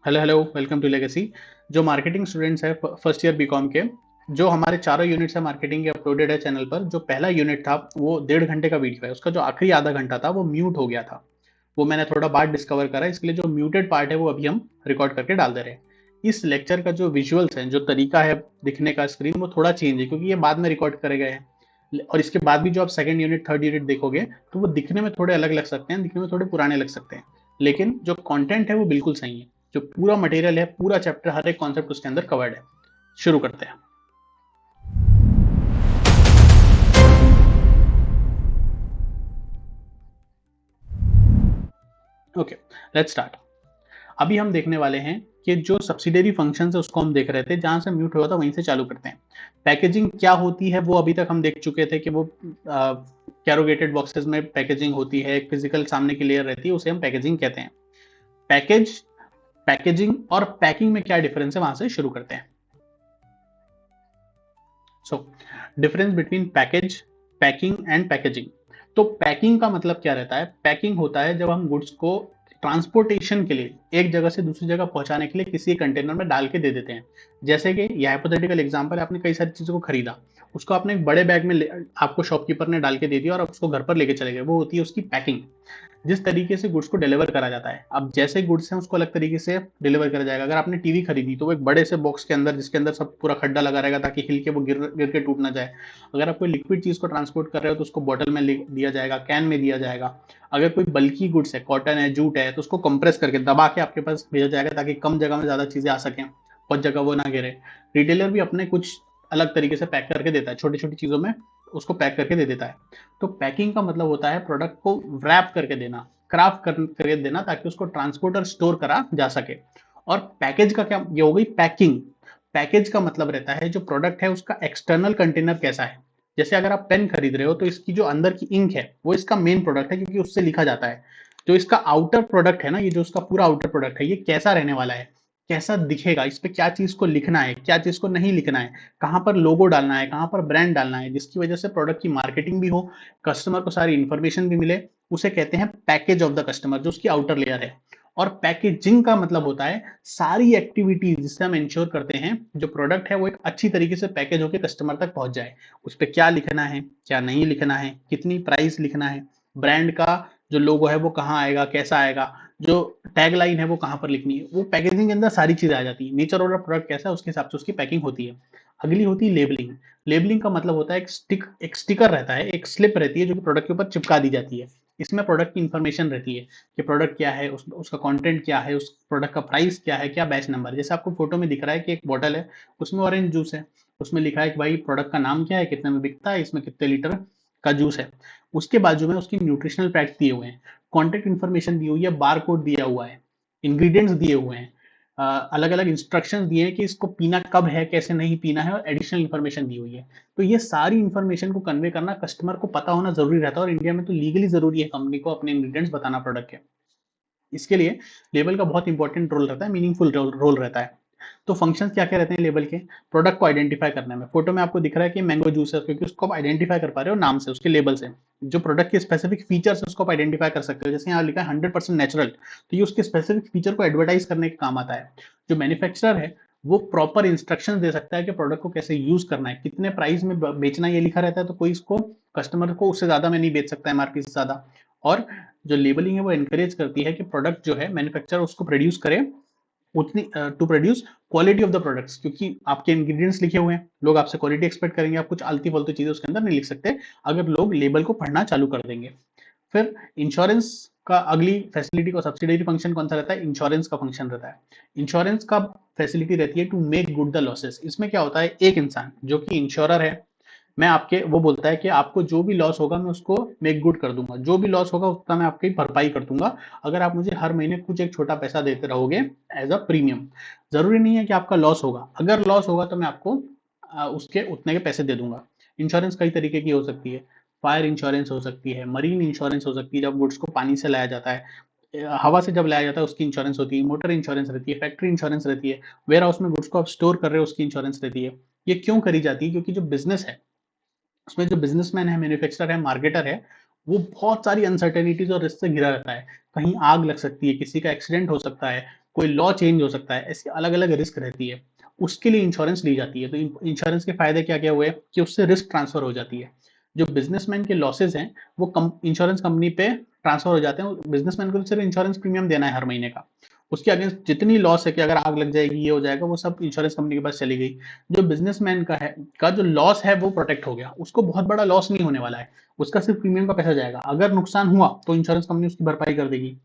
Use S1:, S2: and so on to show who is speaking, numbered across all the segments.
S1: Hello hello, welcome to Legacy. जो marketing students हैं first year BCom के, जो हमारे चारों यूनिट्स है मार्केटिंग के अपलोडेड है चैनल पर। जो पहला यूनिट था वो 1.5 घंटे का वीडियो है, उसका जो आखिरी आधा घंटा था वो म्यूट हो गया था। वो मैंने थोड़ा बाद डिस्कवर करा, इसके लिए जो म्यूटेड पार्ट है वो अभी हम रिकॉर्ड करके डाल दे रहे हैं। इस लेक्चर का जो विजुअल्स है, जो तरीका है दिखने का स्क्रीन, वो थोड़ा चेंज है क्योंकि ये बाद में रिकॉर्ड करे गए हैं। और इसके बाद भी जो आप सेकंड यूनिट थर्ड यूनिट देखोगे तो वो दिखने में थोड़े अलग लग सकते हैं, दिखने में थोड़े पुराने लग सकते हैं, लेकिन जो कंटेंट है वो बिल्कुल सही है। जो पूरा मटेरियल है, पूरा चैप्टर, हर एक कॉन्सेप्ट उसके अंदर कवर्ड है। शुरू करते हैं। Okay, let's start. अभी हम देखने वाले हैं कि जो सब्सिडरी फंक्शन है उसको हम देख रहे थे, जहां से म्यूट हुआ था वहीं से चालू करते हैं। पैकेजिंग क्या होती है वो अभी तक हम देख चुके थे कि वो कैरोगेटेड बॉक्सेस में पैकेजिंग होती है, एक फिजिकल सामने की लेयर रहती है, उसे हम पैकेजिंग कहते हैं। पैकेज, पैकेजिंग और पैकिंग में क्या डिफरेंस है वहां से शुरू करते हैं। So difference between package, packing and packaging. तो पैकिंग का मतलब क्या रहता है? पैकिंग होता है जब हम गुड्स को ट्रांसपोर्टेशन के लिए एक जगह से दूसरी जगह पहुंचाने के लिए किसी कंटेनर में डाल के दे देते हैं। जैसे कि ये हाइपोथेटिकल एग्जांपल है, आपने कई सारी चीजों को खरीदा, उसको आपने एक बड़े बैग में आपको शॉपकीपर ने डाल के दे दिया और आप उसको घर पर लेके चले गए, वो होती है उसकी पैकिंग। जिस तरीके से गुड्स को डिलीवर करा जाता है, अब जैसे गुड्स हैं उसको अलग तरीके से डिलीवर करा जाएगा। अगर आपने टीवी खरीदी तो वो एक बड़े से बॉक्स के अंदर, जिसके अंदर सब पूरा खड्डा लगा रहेगा ताकि हिल के वो गिर गिर के टूट ना जाए। अगर आप कोई लिक्विड चीज को ट्रांसपोर्ट कर रहे हो तो उसको बॉटल में दिया जाएगा, कैन में दिया जाएगा। अगर कोई बल्कि गुड्स है, कॉटन है, जूट है, तो उसको कंप्रेस करके दबा के आपके पास भेजा जाएगा ताकि कम जगह में ज्यादा चीजें आ सकें, बहुत जगह वो ना गिरे। रिटेलर भी अपने कुछ अलग तरीके से पैक करके देता है, छोटी छोटी चीजों में उसको पैक करके दे देता है। तो पैकिंग का मतलब होता है प्रोडक्ट को रैप करके देना, क्राफ्ट करके देना, ताकि उसको ट्रांसपोर्ट और स्टोर करा जा सके। और पैकेज का क्या, ये हो गई पैकिंग। पैकेज का मतलब रहता है जो प्रोडक्ट है उसका एक्सटर्नल कंटेनर कैसा है। जैसे अगर आप पेन खरीद रहे हो तो इसकी जो अंदर की इंक है वो इसका मेन प्रोडक्ट है, क्योंकि उससे लिखा जाता है। जो इसका आउटर प्रोडक्ट है ना, ये जो उसका पूरा आउटर प्रोडक्ट है, ये कैसा रहने वाला है, कैसा दिखेगा, इस पे क्या चीज को लिखना है, क्या चीज को नहीं लिखना है, कहाँ पर लोगो डालना है, कहाँ पर ब्रांड डालना है, जिसकी वजह से प्रोडक्ट की मार्केटिंग भी हो, कस्टमर को सारी इंफॉर्मेशन भी मिले, उसे कहते हैं पैकेज ऑफ द कस्टमर, जो उसकी आउटर लेयर है। और पैकेजिंग का मतलब होता है सारी एक्टिविटीज जिससे हम इंश्योर करते हैं जो प्रोडक्ट है वो एक अच्छी तरीके से पैकेज होकर कस्टमर तक पहुंच जाए। उस पर क्या लिखना है, क्या नहीं लिखना है, कितनी प्राइस लिखना है, ब्रांड का जो लोगो है वो कहाँ आएगा, कैसा आएगा, जो टैग लाइन है वो कहाँ पर लिखनी है, वो पैकेजिंग के अंदर सारी चीजें आ जाती है। नेचर ऑफ प्रोडक्ट कैसा है उसके हिसाब से उसकी पैकिंग होती है। अगली होती है लेबलिंग। लेबलिंग का मतलब होता है एक स्टिकर रहता है, एक स्लिप रहती है जो कि प्रोडक्ट के ऊपर चिपका दी जाती है। इसमें प्रोडक्ट की इंफॉर्मेशन रहती है कि प्रोडक्ट क्या है, उसका कंटेंट क्या है, उस प्रोडक्ट का प्राइस क्या है, क्या बैच नंबर। जैसे आपको फोटो में दिख रहा है कि एक बॉटल है, उसमें ऑरेंज जूस है, उसमें लिखा है कि भाई प्रोडक्ट का नाम क्या है, कितने में बिकता है, इसमें कितने लीटर का जूस है। उसके बाजू में उसकी न्यूट्रिशनल फैक्ट दिए हुए हैं, कॉन्टेक्ट इन्फॉर्मेशन दी हुई है, बार कोड दिया हुआ है, इंग्रेडिएंट्स दिए हुए हैं, अलग अलग इंस्ट्रक्शन दिए हैं कि इसको पीना कब है, कैसे नहीं पीना है, और एडिशनल इन्फॉर्मेशन दी हुई है। तो ये सारी इन्फॉर्मेशन को कन्वे करना कस्टमर को पता होना जरूरी रहता है, और इंडिया में तो लीगली जरूरी है कंपनी को अपने इंग्रेडिएंट्स बताना प्रोडक्ट के। इसके लिए लेबल का बहुत इंपॉर्टेंट रोल रहता है, मीनिंगफुल रोल रहता है। तो फंक्शंस क्या क्या रहते हैं लेबल के? प्रोडक्ट को आइडेंटिफाई करने में। फोटो में आपको दिख रहा है कि मैंगो जूस है, क्योंकि उसको आप आइडेंटिफाई कर पा रहे हो नाम से, उसके लेबल से। जो प्रोडक्ट के स्पेसिफिक फीचर्स है उसको आप आइडेंटिफाई कर सकते हो, जैसे यहाँ लिखा है 100% नेचुरल, तो ये उसके स्पेसिफिक फीचर को एडवर्टाइज करने के काम आता है। जो मैन्युफैक्चरर है वो प्रॉपर इंस्ट्रक्शन दे सकता है कि प्रोडक्ट को कैसे यूज करना है, कितने प्राइस में बेचना है, ये लिखा रहता है, तो कोई इसको कस्टमर को उससे ज्यादा में नहीं बेच सकता, एमआरपी से ज्यादा। और जो लेबलिंग है वो एनकरेज करती है कि प्रोडक्ट जो है मैन्युफैक्चरर उसको प्रोड्यूस करे उतनी, to produce quality of the products, क्योंकि आपके इंग्रेडिएंट्स लिखे हुए हैं, लोग आपसे क्वालिटी एक्सपेक्ट करेंगे, आप कुछ आलती फालतू चीजें उसके अंदर नहीं लिख सकते अगर लोग लेबल को पढ़ना चालू कर देंगे। फिर इंश्योरेंस का अगली फैसिलिटी को सब्सिडरी फंक्शन कौन सा रहता है? इंश्योरेंस का फंक्शन रहता है। इंश्योरेंस का फैसिलिटी रहती है to make good the losses. इसमें क्या होता है, एक इंसान जो कि इंश्योरर है, मैं आपके, वो बोलता है कि आपको जो भी लॉस होगा मैं उसको मेक गुड कर दूंगा, जो भी लॉस होगा उतना मैं आपकी भरपाई कर दूंगा, अगर आप मुझे हर महीने कुछ एक छोटा पैसा देते रहोगे एज अ प्रीमियम। जरूरी नहीं है कि आपका लॉस होगा, अगर लॉस होगा तो मैं आपको उसके उतने के पैसे दे दूंगा। इंश्योरेंस कई तरीके की हो सकती है। फायर इंश्योरेंस हो सकती है, मरीन इंश्योरेंस हो सकती है, जब गुड्स को पानी से लाया जाता है, हवा से जब लाया जाता है उसकी इंश्योरेंस होती है, मोटर इंश्योरेंस रहती है, फैक्ट्री इंश्योरेंस रहती है, वेयर हाउस में गुड्स को आप स्टोर कर रहे हो उसकी इंश्योरेंस रहती है। ये क्यों करी जाती है? क्योंकि जो बिजनेस है उसमें जो बिजनेसमैन है, मैन्युफैक्चरर है, मार्केटर है, वो बहुत सारी अनसर्टेनिटीज और रिस्क से घिरा रहता है। कहीं आग लग सकती है, किसी का एक्सीडेंट हो सकता है, कोई लॉ चेंज हो सकता है, ऐसी अलग-अलग रिस्क रहती है। उसके लिए इंश्योरेंस ली जाती है। तो इंश्योरेंस के फायदे क्या-क्या हुए कि उससे रिस्क ट्रांसफर हो जाती है। जो बिजनेसमैन के लॉसेस हैं, वो इंश्योरेंस कंपनी पे ट्रांसफर हो जाते हैं। बिजनेसमैन को तो सिर्फ इंश्योरेंस प्रीमियम देना है हर महीने का। उसके अगेंस्ट जितनी लॉस है कि अगर आग लग जाएगी, ये हो जाएगा, वो सब इंश्योरेंस कंपनी के पास चली गई। जो बिजनेसमैन का जो लॉस है वो प्रोटेक्ट हो गया, उसको बहुत बड़ा लॉस नहीं होने वाला है, उसका सिर्फ प्रीमियम का पैसा जाएगा। अगर नुकसान हुआ तो इंश्योरेंस कंपनी उसकी भरपाई कर देगी।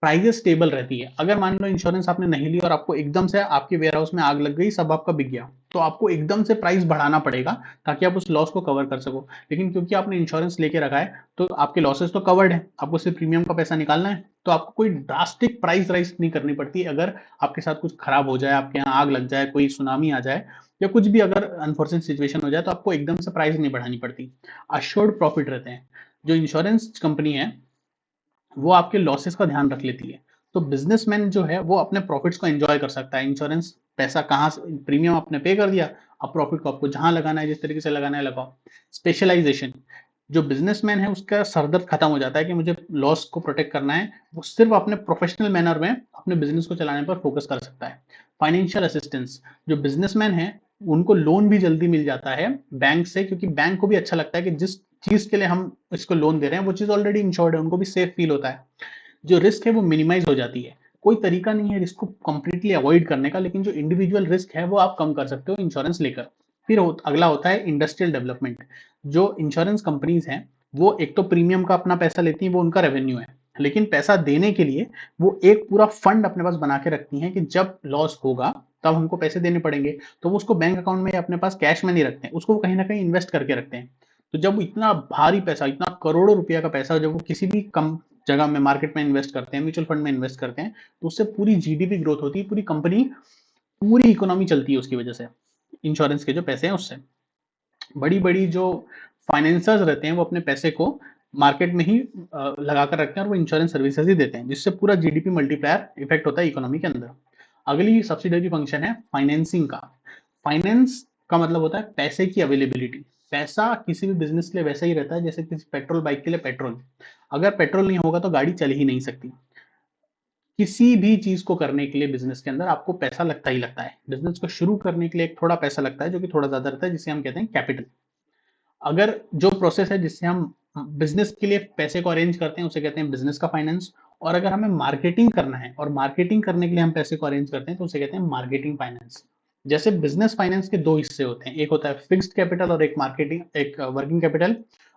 S1: प्राइजेस स्टेबल रहती है। अगर मान लो इंश्योरेंस आपने नहीं लिया और आपको एकदम से आपके वेयर हाउस में आग लग गई, सब आपका बिक गया, तो आपको एकदम से प्राइस बढ़ाना पड़ेगा ताकि आप उस लॉस को कवर कर सको। लेकिन क्योंकि आपने इंश्योरेंस लेके रखा है, तो आपके लॉसेस तो कवर्ड है, आपको सिर्फ प्रीमियम का पैसा निकालना है। तो आपको कोई ड्रास्टिक प्राइस राइज नहीं करनी पड़ती। अगर आपके साथ कुछ खराब हो जाए, आपके यहाँ आग लग जाए, कोई सुनामी आ जाए, या कुछ भी अगर अनफॉर्चुनेट सिचुएशन हो जाए, तो आपको एकदम से प्राइस नहीं बढ़ानी पड़ती। अश्योर्ड प्रॉफिट रहते हैं। जो इंश्योरेंस कंपनी है, वो आपके लॉसेस का ध्यान रख लेती है। तो बिजनेसमैन जो है वो अपने प्रॉफिट्स को एंजॉय कर सकता है। इंश्योरेंस पैसा कहाँ से, प्रीमियम आपने पे कर दिया, अब प्रॉफिट को आपको जहां लगाना है, जिस तरीके से लगाना है लगाओ। स्पेशलाइजेशन, जो बिजनेसमैन है उसका सरदर्द खत्म हो जाता है कि मुझे लॉस को प्रोटेक्ट करना है। वो सिर्फ अपने प्रोफेशनल मैनर में अपने बिजनेस को चलाने पर फोकस कर सकता है। फाइनेंशियल असिस्टेंस, जो बिजनेसमैन है उनको लोन भी जल्दी मिल जाता है बैंक से, क्योंकि बैंक को भी अच्छा लगता है कि जिस चीज के लिए हम इसको लोन दे रहे हैं वो चीज ऑलरेडी इंश्योर्ड है, उनको भी सेफ फील होता है। जो रिस्क है वो मिनिमाइज हो जाती है। कोई तरीका नहीं है रिस्क को कंप्लीटली अवॉइड करने का, लेकिन जो इंडिविजुअल रिस्क है वो आप कम कर सकते हो इंश्योरेंस लेकर। फिर अगला होता है इंडस्ट्रियल डेवलपमेंट। जो इंश्योरेंस कंपनीज हैं, वो एक तो प्रीमियम का अपना पैसा लेती हैं, वो उनका रेवेन्यू है। लेकिन पैसा देने के लिए वो एक पूरा फंड अपने पास बना के रखती हैं कि जब लॉस होगा तब हमको पैसे देने पड़ेंगे। तो वो उसको बैंक अकाउंट में या अपने पास कैश में नहीं रखते हैं, उसको वो कहीं ना कहीं इन्वेस्ट करके रखते हैं। तो जब इतना भारी पैसा, इतना करोड़ों रुपया का पैसा जब वो किसी भी कम जगह में, मार्केट में इन्वेस्ट करते हैं, म्यूचुअल फंड में इन्वेस्ट करते हैं, तो उससे पूरी जीडीपी ग्रोथ होती है, पूरी कंपनी, पूरी इकोनॉमी चलती है उसकी वजह से, इंश्योरेंस के जो पैसे हैं उससे। बड़ी बड़ी जो फाइनेंसर्स रहते हैं वो अपने पैसे को मार्केट में ही लगा कर रखते हैं, और वो इंश्योरेंस सर्विसेज ही देते हैं, जिससे पूरा जीडीपी मल्टीप्लायर इफेक्ट होता है इकोनॉमी के अंदर। अगली सब्सिडरी फंक्शन है फाइनेंसिंग का। फाइनेंस का मतलब होता है पैसे की अवेलेबिलिटी। पैसा किसी भी बिजनेस के लिए वैसा ही रहता है जैसे किसी पेट्रोल बाइक के लिए पेट्रोल। अगर पेट्रोल नहीं होगा तो गाड़ी चल ही नहीं सकती। किसी भी चीज को करने के लिए बिजनेस के अंदर आपको पैसा लगता ही लगता है। बिजनेस को शुरू करने के लिए एक थोड़ा पैसा लगता है, जो कि थोड़ा ज्यादा रहता है, जिसे हम कहते हैं कैपिटल। अगर जो प्रोसेस है जिससे हम बिजनेस के लिए पैसे को अरेंज करते हैं उसे कहते हैं बिजनेस का फाइनेंस। और अगर हमें मार्केटिंग करना है और मार्केटिंग करने के लिए हम पैसे को अरेंज करते हैं तो उसे कहते हैं मार्केटिंग फाइनेंस। जैसे बिजनेस फाइनेंस के दो हिस्से होते हैं, एक होता है फिक्स्ड कैपिटल और एक वर्किंग कैपिटल।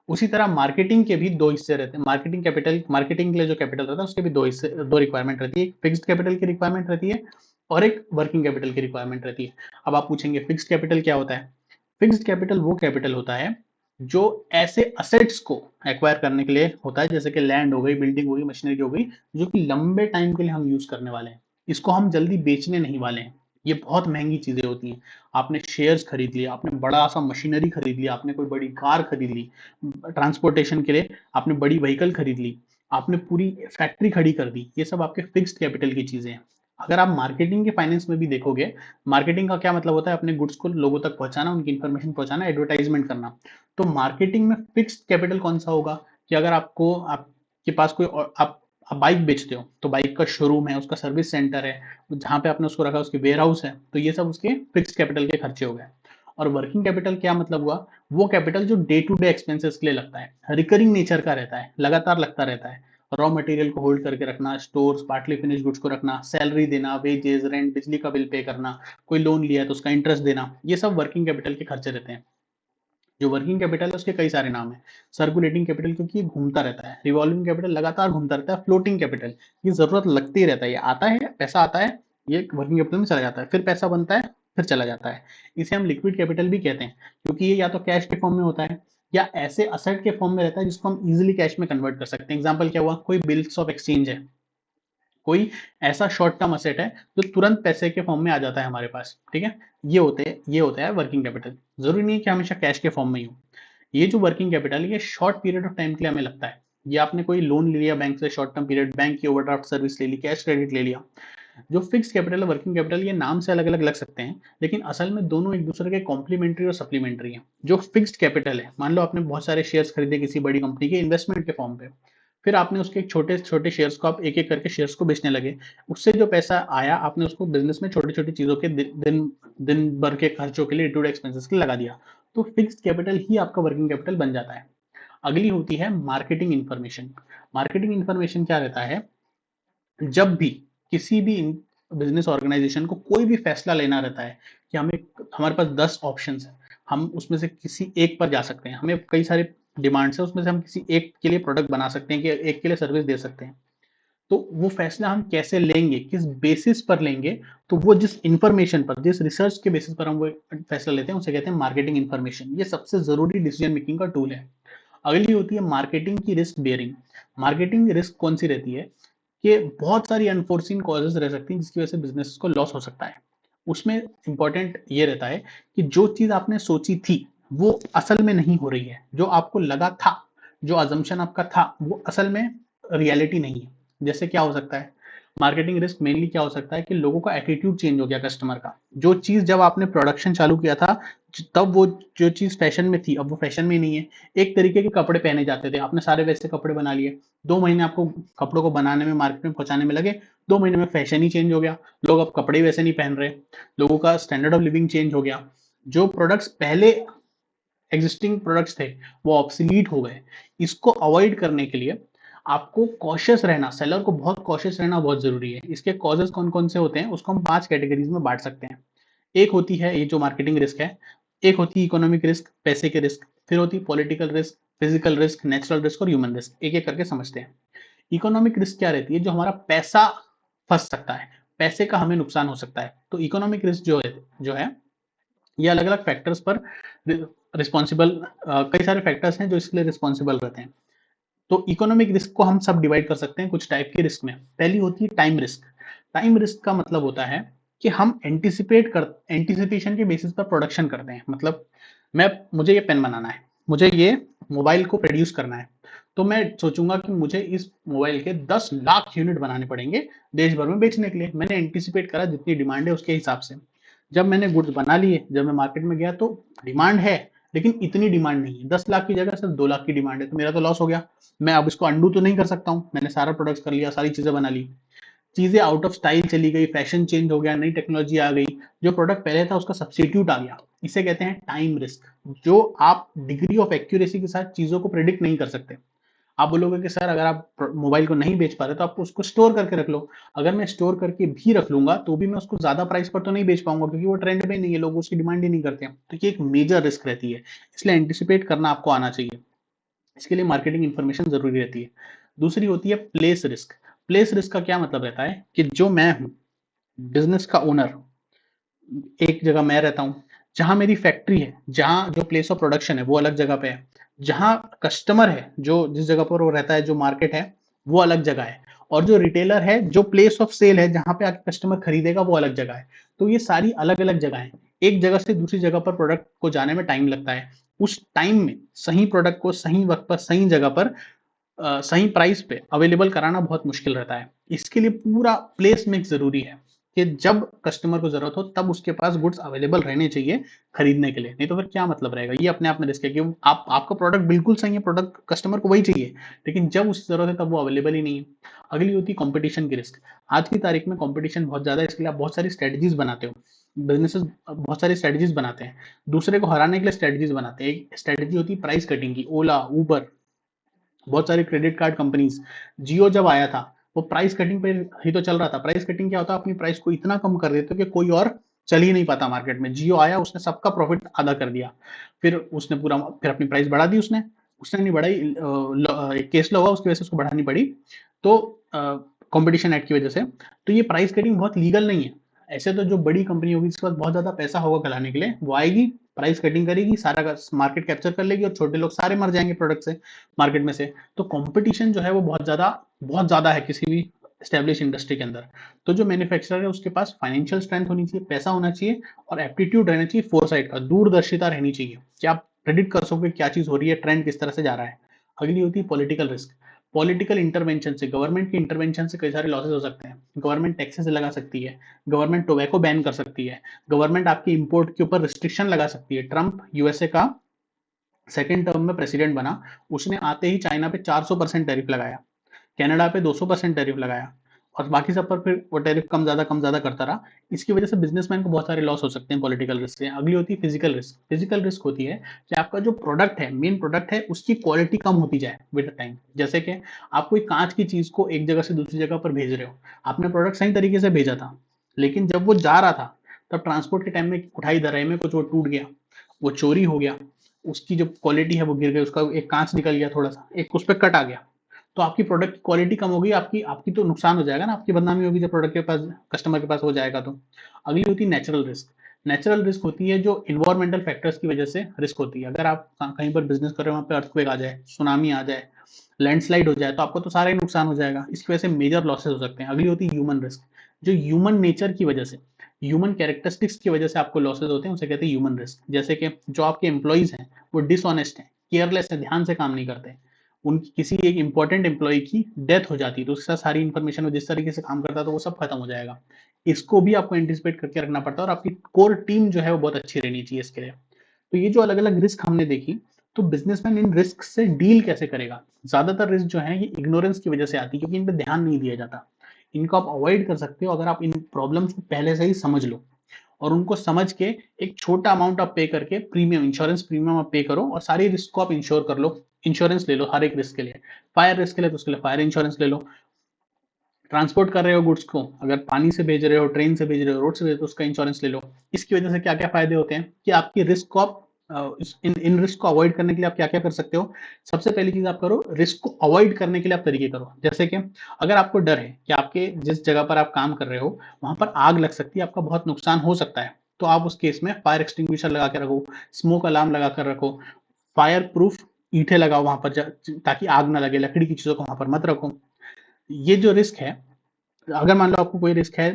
S1: उसी तरह मार्केटिंग के भी दो हिस्से रहते हैं। मार्केटिंग कैपिटल, मार्केटिंग के लिए जो कैपिटल रहता है उसके भी दो हिस्से, दो रिक्वायरमेंट रहती है। एक फिक्स्ड कैपिटल की रिक्वायरमेंट रहती है और एक वर्किंग कैपिटल की रिक्वायरमेंट रहती है। अब आप पूछेंगे फिक्स्ड कैपिटल क्या होता है। फिक्स्ड कैपिटल वो कैपिटल होता है जो ऐसे असेट्स को एक्वायर करने के लिए होता है, जैसे कि लैंड हो गई, बिल्डिंग हो गई, मशीनरी हो गई, जो कि लंबे टाइम के लिए हम यूज करने वाले हैं। इसको हम जल्दी बेचने नहीं वाले हैं। ये बहुत महंगी चीजें होती हैं। आपने शेयर्स खरीद लिया, आपने बड़ा सा मशीनरी खरीद लिया, आपने कोई बड़ी कार खरीद ली, ट्रांसपोर्टेशन के लिए आपने बड़ी व्हीकल खरीद ली, आपने पूरी फैक्ट्री खड़ी कर दी, ये सब आपके फिक्स्ड कैपिटल की चीजें हैं। अगर आप मार्केटिंग के फाइनेंस में भी देखोगे, मार्केटिंग का क्या मतलब होता है, अपने गुड्स को लोगों तक पहुंचाना, उनकी इंफॉर्मेशन पहुंचाना, एडवर्टाइजमेंट करना। तो मार्केटिंग में फिक्स्ड कैपिटल कौन सा होगा कि अगर आपके पास कोई आप बाइक बेचते हो तो बाइक का शोरूम है, उसका सर्विस सेंटर है, जहां पे आपने उसको रखा उसके वेयर हाउस है, तो ये सब उसके फिक्स्ड कैपिटल के खर्चे हो गए। और वर्किंग कैपिटल क्या मतलब हुआ, वो कैपिटल जो डे टू डे एक्सपेंसेस के लिए लगता है, रिकरिंग नेचर का रहता है, लगातार लगता रहता है। रॉ मटेरियल को होल्ड करके रखना, स्टोर्स, पार्टली फिनिश गुड्स को रखना, सैलरी देना, वेजेस, रेंट, बिजली का बिल पे करना, कोई लोन लिया है तो उसका इंटरेस्ट देना, ये सब वर्किंग कैपिटल के खर्चे रहते हैं। जो वर्किंग कैपिटल है उसके कई सारे नाम है। सर्कुलेटिंग कैपिटल क्योंकि ये घूमता रहता है, रिवॉल्विंग कैपिटल लगातार घूमता रहता है, फ्लोटिंग कैपिटल ये जरूरत लगती ही रहता है, ये आता है पैसा आता है, ये वर्किंग कैपिटल में चला जाता है, फिर पैसा बनता है, फिर चला जाता है। इसे हम लिक्विड कैपिटल भी कहते हैं, क्योंकि ये या तो कैश के फॉर्म में होता है या ऐसे असेट के फॉर्म में रहता है जिसको हम इजिली कैश में कन्वर्ट कर सकते हैं। एग्जाम्पल क्या हुआ, कोई बिल्स ऑफ एक्सचेंज है, कोई ऐसा शॉर्ट टर्म असेट है जो तुरंत पैसे के फॉर्म में आ जाता है हमारे पास, ठीक है। ये होता है वर्किंग कैपिटल। जरूरी नहीं कि हमेशा कैश के फॉर्म में ही हो। ये जो वर्किंग कैपिटल है ये शॉर्ट पीरियड ऑफ टाइम के लिए हमें लगता है। ये आपने कोई लोन ले लिया बैंक से, शॉर्ट टर्म पीरियड, बैंक की ओवरड्राफ्ट सर्विस ले ली, कैश क्रेडिट ले लिया। जो फिक्स कैपिटल है, वर्किंग कैपिटल, ये नाम से अलग अलग लग सकते हैं, लेकिन असल में दोनों एक दूसरे के कॉम्प्लीमेंट्री और सप्लीमेंट्री हैं। जो फिक्स्ड कैपिटल है, मान लो आपने बहुत सारे शेयर्स खरीदे किसी बड़ी कंपनी के इन्वेस्टमेंट के फॉर्म पे, फिर आपने उसके छोटे छोटे शेयर्स को आप एक एक करके शेयर्स को बेचने लगे, उससे जो पैसा आया आपने उसको बिजनेस में छोटी छोटी चीजों के दिन दिन भर के खर्चों के लिए, डे टू डे एक्सपेंसेस के लिए लगा दिया, तो फिक्स्ड कैपिटल ही आपका वर्किंग कैपिटल बन जाता है। अगली होती है मार्केटिंग इन्फॉर्मेशन। मार्केटिंग इन्फॉर्मेशन क्या रहता है, जब भी किसी भी बिजनेस ऑर्गेनाइजेशन को कोई भी फैसला लेना रहता है कि हमें, हमारे पास 10 ऑप्शंस हैं, हम उसमें से किसी एक पर जा सकते हैं, हमें कई सारे डिमांड्स है, उसमें से हम किसी एक के लिए प्रोडक्ट बना सकते हैं कि एक के लिए सर्विस दे सकते हैं, तो वो फैसला हम कैसे लेंगे, किस बेसिस पर लेंगे, तो वो जिस इंफॉर्मेशन पर, जिस रिसर्च के बेसिस पर हम वो फैसला लेते हैं उसे कहते हैं मार्केटिंग इन्फॉर्मेशन। ये सबसे जरूरी डिसीजन मेकिंग का टूल है। अगली होती है मार्केटिंग की रिस्क बेयरिंग। मार्केटिंग रिस्क कौन सी रहती है कि बहुत सारी अनफोर्सिन कॉजेज रह सकती हैं जिसकी वजह से बिजनेस को लॉस हो सकता है। उसमें इंपॉर्टेंट ये रहता है कि जो चीज आपने सोची थी वो असल में नहीं हो रही है, जो आपको लगा था, जो अजम्पशन आपका था वो असल में रियलिटी नहीं है। जैसे क्या हो सकता है, मार्केटिंग रिस्क मेनली क्या हो सकता है कि लोगों का एटीट्यूड चेंज हो गया कस्टमर का। जो चीज जब आपने प्रोडक्शन चालू किया था तब वो जो चीज फैशन में थी अब वो फैशन में नहीं है। एक तरीके के कपड़े पहने जाते थे, आपने सारे वैसे कपड़े बना लिए, 2 महीने आपको कपड़ों को बनाने में, मार्केट में पहुंचाने में लगे, 2 महीने में फैशन ही चेंज हो गया, लोग अब कपड़े वैसे नहीं पहन रहे, लोगों का स्टैंडर्ड ऑफ लिविंग चेंज हो गया, जो प्रोडक्ट्स पहले एग्जिस्टिंग प्रोडक्ट्स थे वो ऑब्सलीट हो गए। इसको अवॉइड करने के लिए आपको कॉशियस रहना, सेलर को बहुत कॉशियस रहना बहुत जरूरी है। इसके कॉजेस कौन कौन से होते हैं उसको हम 5 कैटेगरीज में बांट सकते हैं। एक होती है ये जो मार्केटिंग रिस्क है, एक होती है इकोनॉमिक रिस्क, पैसे के रिस्क, फिर होती है political risk, physical risk, natural risk और ह्यूमन रिस्क। एक एक करके समझते हैं। इकोनॉमिक रिस्क क्या रहती है, जो हमारा पैसा फंस सकता है, पैसे का हमें नुकसान हो सकता है। तो इकोनॉमिक रिस्क जो है ये अलग अलग फैक्टर्स पर रिस्पॉन्सिबल, कई सारे फैक्टर्स हैं जो इसके लिए रिस्पॉन्सिबल रहते हैं। तो इकोनॉमिक रिस्क को हम सब डिवाइड कर सकते हैं कुछ टाइप के रिस्क में। पहली होती है टाइम रिस्क। टाइम रिस्क का मतलब होता है कि हम एंटिसिपेशन के बेसिस पर प्रोडक्शन करते हैं। मतलब मुझे ये पेन बनाना है, मुझे ये मोबाइल को प्रोड्यूस करना है, तो मैं सोचूंगा कि मुझे इस मोबाइल के 10 लाख यूनिट बनाने पड़ेंगे देश भर में बेचने के लिए। मैंने एंटिसिपेट करा जितनी डिमांड है उसके हिसाब से। जब मैंने गुड्स बना लिए, जब मैं मार्केट में गया तो डिमांड है लेकिन इतनी डिमांड नहीं है, 10 लाख की जगह सिर्फ 2 लाख की डिमांड है, तो मेरा तो लॉस हो गया। मैं अब इसको अंडू तो नहीं कर सकता हूँ, मैंने सारा प्रोडक्ट्स कर लिया, सारी चीजें बना ली, चीजें आउट ऑफ स्टाइल चली गई, फैशन चेंज हो गया, नई टेक्नोलॉजी आ गई, जो प्रोडक्ट पहले था उसका सब्स्टिट्यूट आ गया। इसे कहते हैं टाइम रिस्क, जो आप डिग्री ऑफ एक्यूरेसी के साथ चीजों को प्रिडिक्ट नहीं कर सकते। आप बोलोगे कि सर अगर आप मोबाइल को नहीं बेच पा रहे तो आप उसको स्टोर करके रख लो। अगर मैं स्टोर करके भी रख लूंगा तो भी मैं उसको ज्यादा प्राइस पर तो नहीं बेच पाऊंगा, क्योंकि वो ट्रेंड में नहीं है, लोग उसकी डिमांड ही नहीं करते हैं। तो ये एक मेजर रिस्क रहती है, इसलिए एंटिसिपेट करना आपको आना चाहिए। इसके लिए मार्केटिंग इंफॉर्मेशन जरूरी रहती है। दूसरी होती है प्लेस रिस्क। प्लेस रिस्क का क्या मतलब रहता है कि जो मैं हूं बिजनेस का ओनर, एक जगह मैं रहता हूँ, जहां मेरी फैक्ट्री है, जहां जो प्लेस ऑफ प्रोडक्शन है वो अलग जगह पे है, जहां कस्टमर है जो जिस जगह पर वो रहता है, जो मार्केट है वो अलग जगह है, और जो रिटेलर है, जो प्लेस ऑफ सेल है जहां पे आके कस्टमर खरीदेगा वो अलग जगह है। तो ये सारी अलग अलग जगह है, एक जगह से दूसरी जगह पर प्रोडक्ट को जाने में टाइम लगता है। उस टाइम में सही प्रोडक्ट को सही वक्त पर सही जगह पर सही प्राइस पे अवेलेबल कराना बहुत मुश्किल रहता है। इसके लिए पूरा प्लेसमेंट जरूरी है कि जब कस्टमर को जरूरत हो तब उसके पास गुड्स अवेलेबल रहने चाहिए खरीदने के लिए, नहीं तो फिर क्या मतलब रहेगा। ये अपने आप में रिस्क है कि आपका प्रोडक्ट बिल्कुल सही है, प्रोडक्ट कस्टमर को वही चाहिए, लेकिन जब उसकी जरूरत है तब वो अवेलेबल ही नहीं है। अगली होती है कंपटीशन की रिस्क। आज की तारीख में कंपटीशन बहुत ज्यादा है, इसके लिए आप बहुत सारी स्ट्रेटजीज बनाते हो, बिजनेसेस बहुत सारी स्ट्रेटजीज बनाते हैं, दूसरे को हराने के लिए स्ट्रेटजीज बनाते हैं। एक स्ट्रेटजी होती है प्राइस कटिंग की, ओला, उबर, बहुत सारी क्रेडिट कार्ड कंपनीज, जियो जब आया था वो प्राइस कटिंग पे ही तो चल रहा था। प्राइस कटिंग क्या होता है, अपनी प्राइस को इतना कम कर देते हो कि कोई और चल ही नहीं पाता मार्केट में। जियो आया, उसने सबका प्रॉफिट आधा कर दिया, फिर उसने पूरा फिर अपनी प्राइस बढ़ा दी, उसने उसने नहीं बढ़ाई, एक केस लगा उसकी वजह से उसको बढ़ानी पड़ी, तो कंपटीशन एक्ट की वजह से। तो ये प्राइस कटिंग बहुत लीगल नहीं है। ऐसे तो जो बड़ी कंपनी होगी जिसके पास बहुत ज्यादा पैसा होगा खिलाने के लिए, वो आएगी, प्राइस कटिंग करेगी, सारा मार्केट कैप्चर कर लेगी और छोटे लोग सारे मर जाएंगे प्रोडक्ट से, मार्केट में से। तो कंपटीशन जो है वो बहुत ज्यादा है किसी भी स्टेब्लिश इंडस्ट्री के अंदर। तो जो मैन्युफैक्चरर है उसके पास फाइनेंशियल स्ट्रेंथ होनी चाहिए, पैसा होना चाहिए, और एप्टीट्यूड रहना चाहिए, फोरसाइट का, दूरदर्शिता रहनी चाहिए कि आप प्रेडिक्ट कर सकोगे क्या चीज हो रही है, ट्रेंड किस तरह से जा रहा है। अगली होती है पॉलिटिकल रिस्क। पॉलिटिकल इंटरवेंशन से, गवर्नमेंट के इंटरवेंशन से कई सारे लॉसेस हो सकते हैं। गवर्नमेंट टैक्सेस लगा सकती है, गवर्नमेंट टोबैको बैन कर सकती है, गवर्नमेंट आपकी इंपोर्ट के ऊपर रिस्ट्रिक्शन लगा सकती है। ट्रंप यूएसए का सेकेंड टर्म में प्रेसिडेंट बना, उसने आते ही चाइना पे 400% टैरिफ लगाया। कनाडा पे 200% टैरिफ लगाया और बाकी सब पर फिर वो टैरिफ कम ज़्यादा करता रहा। इसकी वजह से बिज़नेसमैन को बहुत सारे लॉस हो सकते हैं पॉलिटिकल रिस्क से। अगली होती है फिज़िकल रिस्क। फिज़िकल रिस्क होती है कि आपका जो प्रोडक्ट है, मेन प्रोडक्ट है, उसकी क्वालिटी कम होती जाए विद टाइम। जैसे कि आप कोई काँच की चीज़ को एक जगह से दूसरी जगह पर भेज रहे हो। आपने प्रोडक्ट सही तरीके से भेजा था, लेकिन जब वो जा रहा था, तब ट्रांसपोर्ट के टाइम में उठाई दराई में कुछ वो टूट गया, वो चोरी हो गया, उसकी जो क्वालिटी है वो गिर गई, उसका एक काँच निकल गया थोड़ा-सा, एक उस पे कट आ गया। तो आपकी प्रोडक्ट की क्वालिटी कम होगी, आपकी आपकी तो नुकसान हो जाएगा ना, आपकी बदनामी होगी जब प्रोडक्ट के पास कस्टमर के पास हो जाएगा तो। अगली होती है नेचुरल रिस्क। नेचुरल रिस्क होती है जो एनवायरमेंटल फैक्टर्स की वजह से रिस्क होती है। अगर आप कहीं पर बिजनेस कर रहे हो, वहाँ पे अर्थक्वेक आ जाए, सुनामी आ जाए, लैंडस्लाइड हो जाए, तो आपको तो सारा ही नुकसान हो जाएगा। इसकी वजह से मेजर लॉसेस हो सकते हैं। अगली होती है ह्यूमन रिस्क, जो ह्यूमन नेचर की वजह से, ह्यूमन कैरेक्टरिस्टिक्स की वजह से आपको लॉसेस होते हैं, उसे कहते हैं ह्यूमन रिस्क। जैसे कि जो आपके एम्प्लॉइज हैं वो डिसऑनेस्ट हैं, केयरलेस है, ध्यान से काम नहीं करते, उनकी किसी एक इंपॉर्टेंट एम्प्लॉय की डेथ हो जाती है तो उसके साथ सारी इन्फॉर्मेशन, वो जिस तरीके से काम करता है तो वो सब खत्म हो जाएगा। इसको भी आपको एंटिसिपेट करके रखना पड़ता है और आपकी कोर टीम जो है वो बहुत अच्छी रहनी चाहिए इसके लिए। तो ये जो अलग अलग रिस्क हमने देखी, तो बिजनेसमैन इन रिस्क से डील कैसे करेगा? ज्यादातर रिस्क जो है ये इग्नोरेंस की वजह से आती है, क्योंकि इन पे ध्यान नहीं दिया जाता। इनको आप अवॉइड कर सकते हो अगर आप इन प्रॉब्लम्स को पहले से ही समझ लो और उनको समझ के एक छोटा अमाउंट आप पे करके प्रीमियम, इंश्योरेंस प्रीमियम आप पे करो और सारी रिस्क को आप इंश्योर कर लो। इंश्योरेंस ले लो हर एक रिस्क के लिए। फायर रिस्क के लिए तो उसके लिए फायर इंश्योरेंस ले लो। ट्रांसपोर्ट कर रहे हो गुड्स को, अगर पानी से भेज रहे हो, ट्रेन से भेज रहे हो, रोड से भेज रहे हो, तो उसका इंश्योरेंस ले लो। इसकी वजह से क्या क्या फायदे होते हैं कि आपकी रिस्क को आप इन इन रिस्क को अवॉइड करने के लिए आप क्या क्या कर सकते हो। सबसे पहली चीज आप करो, रिस्क को अवॉइड करने के लिए आप तरीके करो। जैसे कि अगर आपको डर है कि आपके जिस जगह पर आप काम कर रहे हो वहां पर आग लग सकती है, आपका बहुत नुकसान हो सकता है, तो आप उस केस में फायर एक्सटिंग्विशर लगा के रखो, स्मोक अलार्म लगा कर रखो, फायर प्रूफ ईंटें लगाओ वहां पर ताकि आग ना लगे, लकड़ी की चीजों को वहां पर मत रखो। ये जो रिस्क है, अगर मान लो आपको कोई रिस्क है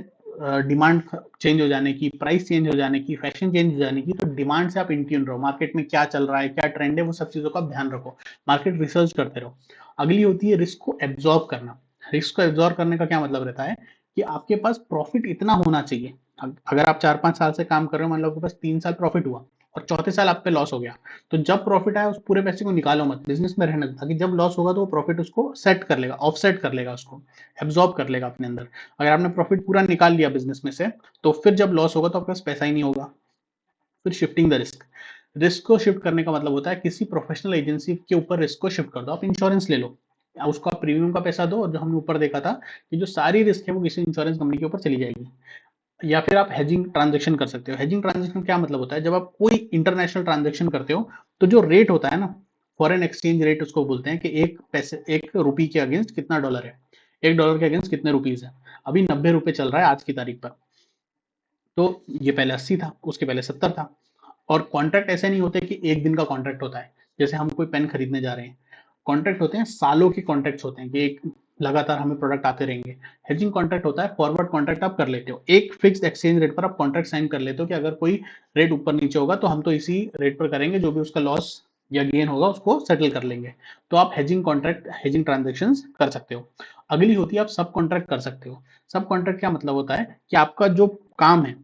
S1: डिमांड चेंज हो जाने की, प्राइस चेंज हो जाने की, फैशन चेंज हो जाने की, तो डिमांड से आप इन ट्यून रहो। मार्केट में क्या चल रहा है, क्या ट्रेंड है, वो सब चीजों का ध्यान रखो। मार्केट रिसर्च करते रहो। अगली होती है रिस्क को एब्जॉर्ब करना। रिस्क को एब्जॉर्ब करने का क्या मतलब रहता है कि आपके पास प्रॉफिट इतना होना चाहिए। अगर आप 4-5 साल से काम कर रहे हो, मान लो आपके पास 3 साल प्रॉफिट हुआ और चौथे साल आप पे लॉस हो गया, तो जब प्रॉफिट आया उस पूरे पैसे को निकालो मत, बिजनेस में रहने दो, ताकि जब लॉस होगा तो वो प्रॉफिट उसको सेट कर लेगा, ऑफसेट कर लेगा, उसको एब्जॉर्ब कर लेगा अपने अंदर। अगर आपने प्रॉफिट पूरा निकाल लिया बिजनेस में से, तो फिर जब लॉस होगा तो आपके पास पैसा ही नहीं होगा। फिर शिफ्टिंग द रिस्क। रिस्क को शिफ्ट करने का मतलब होता है किसी प्रोफेशनल एजेंसी के ऊपर रिस्क को शिफ्ट कर दो। आप इंश्योरेंस ले लो, उसको आप प्रीमियम का पैसा दो और जो हमने ऊपर देखा था कि जो सारी रिस्क है वो किसी इंश्योरेंस कंपनी के ऊपर चली जाएगी। या फिर आप हेजिंग ट्रांजेक्शन कर सकते हो। हेजिंग ट्रांजेक्शन क्या मतलब होता है, जब आप कोई इंटरनेशनल ट्रांजेक्शन करते हो तो जो रेट होता है ना, फॉरेन एक्सचेंज रेट उसको बोलते हैं कि एक रुपी के अगेंस्ट कितना डॉलर है, $1 के अगेंस्ट कितने रुपीज है। अभी 90 रुपए चल रहा है आज की तारीख पर, तो ये पहले 80 था, उसके पहले 70 था। और कॉन्ट्रैक्ट ऐसे नहीं होते कि एक दिन का कॉन्ट्रैक्ट होता है, जैसे हम कोई पेन खरीदने जा रहे हैं, कॉन्ट्रैक्ट होते हैं सालों के कॉन्ट्रैक्ट होते हैं कि एक लगातार हमें प्रोडक्ट आते रहेंगे। हेजिंग कॉन्ट्रैक्ट होता है फॉरवर्ड कॉन्ट्रैक्ट आप कर लेते हो, एक फिक्स्ड एक्सचेंज रेट पर आप कॉन्ट्रैक्ट साइन कर लेते हो कि अगर कोई रेट ऊपर नीचे होगा तो हम तो इसी रेट पर करेंगे, जो भी उसका लॉस या गेन होगा उसको सेटल कर लेंगे। तो आप हेजिंग कॉन्ट्रैक्ट, हेजिंग ट्रांजेक्शन कर सकते हो। अगली होती है आप सब कॉन्ट्रैक्ट कर सकते हो। सब कॉन्ट्रैक्ट क्या मतलब होता है कि आपका जो काम है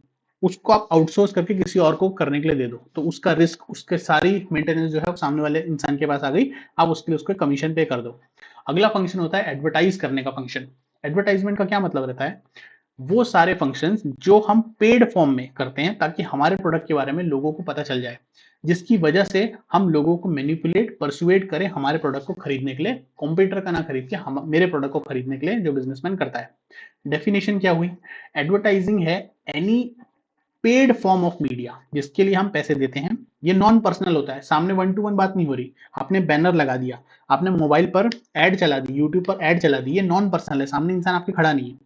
S1: उसको आप आउटसोर्स करके किसी और को करने के लिए दे दो, तो उसका रिस्क, उसके सारी मेंटेनेंस जो है वो सामने वाले इंसान के पास आ गई, आप उसके लिए उसको कमीशन पे कर दो। अगला फंक्शन होता है एडवर्टाइज करने का फंक्शन। एडवर्टाइजमेंट का क्या मतलब रहता है, वो सारे फंक्शंस जो हम पेड फॉर्म में करते हैं ताकि हमारे प्रोडक्ट के बारे में लोगों को पता चल जाए, जिसकी वजह से हम लोगों को मैनिपुलेट, परसुएट करें हमारे प्रोडक्ट को खरीदने के लिए, कॉम्पिटिटर का ना खरीद के हम मेरे प्रोडक्ट को खरीदने के लिए, जो बिजनेसमैन करता है। डेफिनेशन क्या हुई, एडवर्टाइजिंग है any paid form of media जिसके लिए हम पैसे देते हैं। ये नॉन पर्सनल होता है, सामने वन टू वन बात नहीं हो रही, आपने बैनर लगा दिया, आपने मोबाइल पर एड चला दी, यूट्यूब पर एड चला दी, ये नॉन पर्सनल है, सामने इंसान आपके खड़ा नहीं है।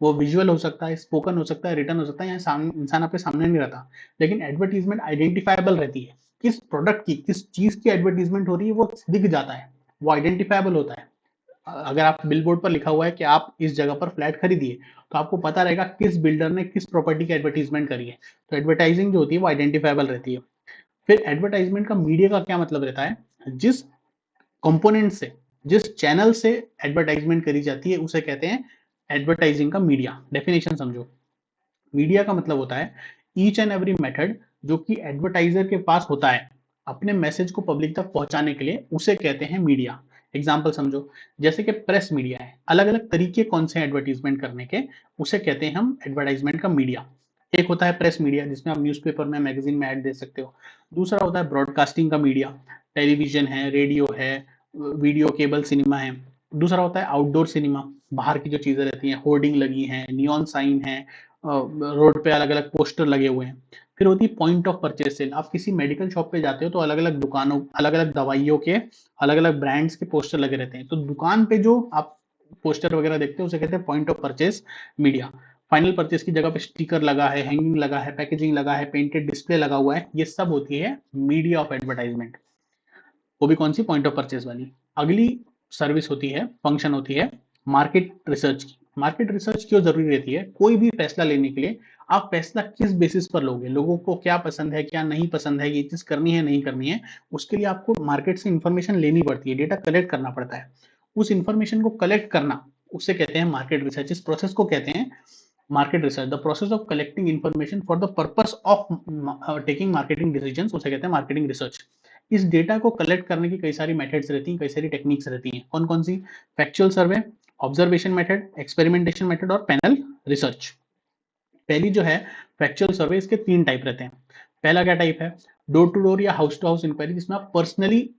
S1: वो विजुअल हो सकता है, स्पोकन हो सकता है, रिटर्न हो सकता है, यहाँ सामने इंसान आपके सामने नहीं रहता। लेकिन एडवर्टीजमेंट आइडेंटिफाइबल रहती है, किस प्रोडक्ट की, किस चीज की एडवर्टीजमेंट हो रही है वो दिख जाता है, वो आइडेंटिफाइबल होता है। अगर आप बिलबोर्ड पर लिखा हुआ है कि आप इस जगह पर फ्लैट खरीदिए, तो आपको पता रहेगा किस बिल्डर ने किस प्रॉपर्टी की एडवर्टीजमेंट करी है। तो एडवर्टाइजिंग जो होती है वो आइडेंटिफाइबल रहती है। फिर एडवर्टाइजमेंट का मीडिया का क्या मतलब रहता है, जिस कंपोनेंट से, जिस चैनल से एडवर्टाइजमेंट करी जाती है उसे कहते हैं एडवर्टाइजिंग का मीडिया। डेफिनेशन समझो, मीडिया का मतलब होता है ईच एंड एवरी मेथड जो कि एडवर्टाइजर के पास होता है अपने मैसेज को पब्लिक तक पहुंचाने के लिए, उसे कहते हैं मीडिया। एग्जाम्पल समझो, जैसे कि प्रेस मीडिया है, अलग अलग तरीके कौन से एडवर्टीजमेंट करने के, उसे कहते हैं हम एडवर्टाइजमेंट का मीडिया। एक होता है प्रेस मीडिया जिसमें आप न्यूज़पेपर में, मैगजीन में ऐड दे सकते हो। दूसरा होता है ब्रॉडकास्टिंग का मीडिया, टेलीविजन है, रेडियो है, वीडियो केबल सिनेमा है। दूसरा होता है आउटडोर सिनेमा, बाहर की जो चीजें रहती हैं, होर्डिंग लगी हैं, नियॉन साइन है, रोड पे अलग अलग पोस्टर लगे हुए हैं। फिर होती है पॉइंट ऑफ परचेज सेल, आप किसी मेडिकल शॉप पे जाते हो तो अलग अलग दुकानों, अलग अलग दवाइयों के अलग अलग ब्रांड्स के पोस्टर लगे रहते हैं, तो दुकान पे जो आप पोस्टर वगैरह देखते हो उसे कहते हैं point of purchase media. Final purchase की जगह पे स्टिकर लगा है, हैंगिंग लगा है, पैकेजिंग लगा है, पेंटेड डिस्प्ले लगा हुआ है, ये सब होती है मीडिया ऑफ एडवर्टाइजमेंट। वो भी कौन सी, पॉइंट ऑफ परचेज वाली। अगली सर्विस होती है, फंक्शन होती है मार्केट रिसर्च की। मार्केट रिसर्च क्यों जरूरी रहती है, कोई भी फैसला लेने के लिए आप फैसला किस बेसिस पर लोगे, लोगों को क्या पसंद है, क्या नहीं पसंद है, ये चीज करनी है नहीं करनी है, उसके लिए आपको मार्केट से इंफॉर्मेशन लेनी पड़ती है, डेटा कलेक्ट करना पड़ता है। उस इंफॉर्मेशन को कलेक्ट करना, उसे कहते हैं मार्केट रिसर्च। इस प्रोसेस को कहते हैं market research. The process of collecting information for the purpose of taking marketing decisions, उसे कहते हैं मार्केटिंग रिसर्च। इस डेटा को कलेक्ट करने की कई सारी मेथड्स रहती हैं, कई सारी टेक्निक्स रहती हैं। कौन कौन सी, फैक्चुअल सर्वे, ऑब्जर्वेशन मेथड, एक्सपेरिमेंटेशन मेथड और पैनल रिसर्च। पहली जो है फैक्चुअल सर्वे, इसके 3 टाइप रहते हैं। पहला क्या टाइप है, डोर टू डोर या हाउस टू हाउस इंक्वायरी, जिसमें आप पर्सनली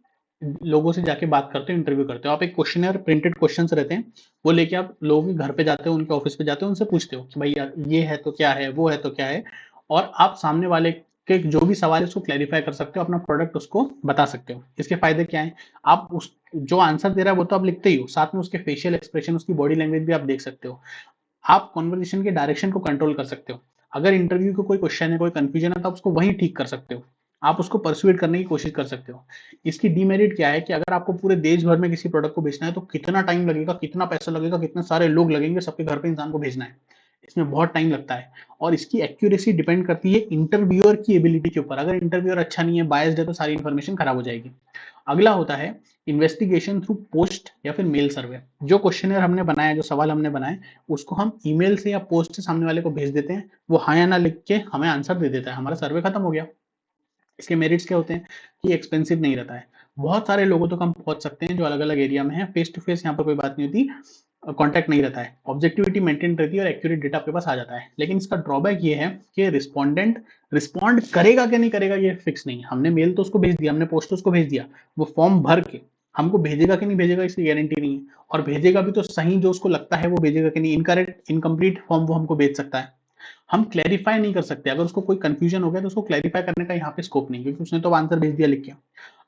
S1: लोगों से जाके बात करते हो, इंटरव्यू करते हो। आप एक क्वेश्चनर, प्रिंटेड क्वेश्चंस रहते हैं, वो लेके आप लोगों के घर पे जाते हो, उनके ऑफिस पे जाते हो, उनसे पूछते हो कि भाई यार ये है तो क्या है, वो है तो क्या है, और आप सामने वाले के जो भी सवाल है उसको क्लैरिफाई कर सकते हो, अपना प्रोडक्ट उसको बता सकते हो। इसके फायदे क्या है, आप उस जो आंसर दे रहा है वो तो आप लिखते ही हो, साथ में उसके फेशियल एक्सप्रेशन, उसकी बॉडी लैंग्वेज भी आप देख सकते हो। आप कॉन्वर्जेशन के डायरेक्शन को कंट्रोल कर सकते हो। अगर इंटरव्यू को कोई क्वेश्चन है, कोई कंफ्यूजन है, तो आप उसको वहीं ठीक कर सकते हो, आप उसको परसुएट करने की कोशिश कर सकते हो। इसकी डीमेरिट क्या है कि अगर आपको पूरे देश भर में किसी प्रोडक्ट को बेचना है तो कितना टाइम लगेगा, कितना पैसा लगेगा, कितने सारे लोग लगेंगे, सबके घर पे इंसान को भेजना है, इसमें बहुत टाइम लगता है। और इसकी एक्यूरेसी डिपेंड करती है इंटरव्यूअर की एबिलिटी के ऊपर। अगर इंटरव्यूअर अच्छा नहीं है, बायस्ड है, तो सारी इंफॉर्मेशन खराब हो जाएगी। अगला होता है इन्वेस्टिगेशन थ्रू पोस्ट या फिर मेल सर्वे। जो क्वेश्चनर हमने बनाया, जो सवाल हमने बनाए, उसको हम ईमेल से या पोस्ट से सामने वाले को भेज देते हैं, वो हाँ या ना लिख के हमें आंसर दे देता है, हमारा सर्वे खत्म हो गया। इसके मेरिट्स क्या होते हैं कि एक्सपेंसिव नहीं रहता है, बहुत सारे लोगों तक हम पहुंच सकते हैं जो अलग अलग एरिया में है, फेस टू फेस यहाँ पर कोई बात नहीं होती, कॉन्टैक्ट नहीं रहता है, ऑब्जेक्टिविटी मेंटेन रहती है और एक्यूरेट डेटा आपके पास आ जाता है। लेकिन इसका ड्रॉबैक ये है कि रिस्पोंडेंट रिस्पॉन्ड करेगा कि नहीं करेगा ये फिक्स नहीं है। हमने मेल तो उसको भेज दिया, हमने पोस्ट उसको भेज दिया, वो फॉर्म भर के हमको भेजेगा कि नहीं भेजेगा इसकी गारंटी नहीं है, और भेजेगा भी तो सही जो उसको लगता है वो भेजेगा कि नहीं, इनकरेक्ट इनकम्प्लीट फॉर्म वो हमको भेज सकता है। हम क्लैरिफाई नहीं कर सकते, अगर उसको कोई कंफ्यूजन हो गया तो उसको क्लैरिफाई करने का यहाँ पे स्कोप नहीं, क्योंकि उसने तो आंसर भेज दिया लिख के।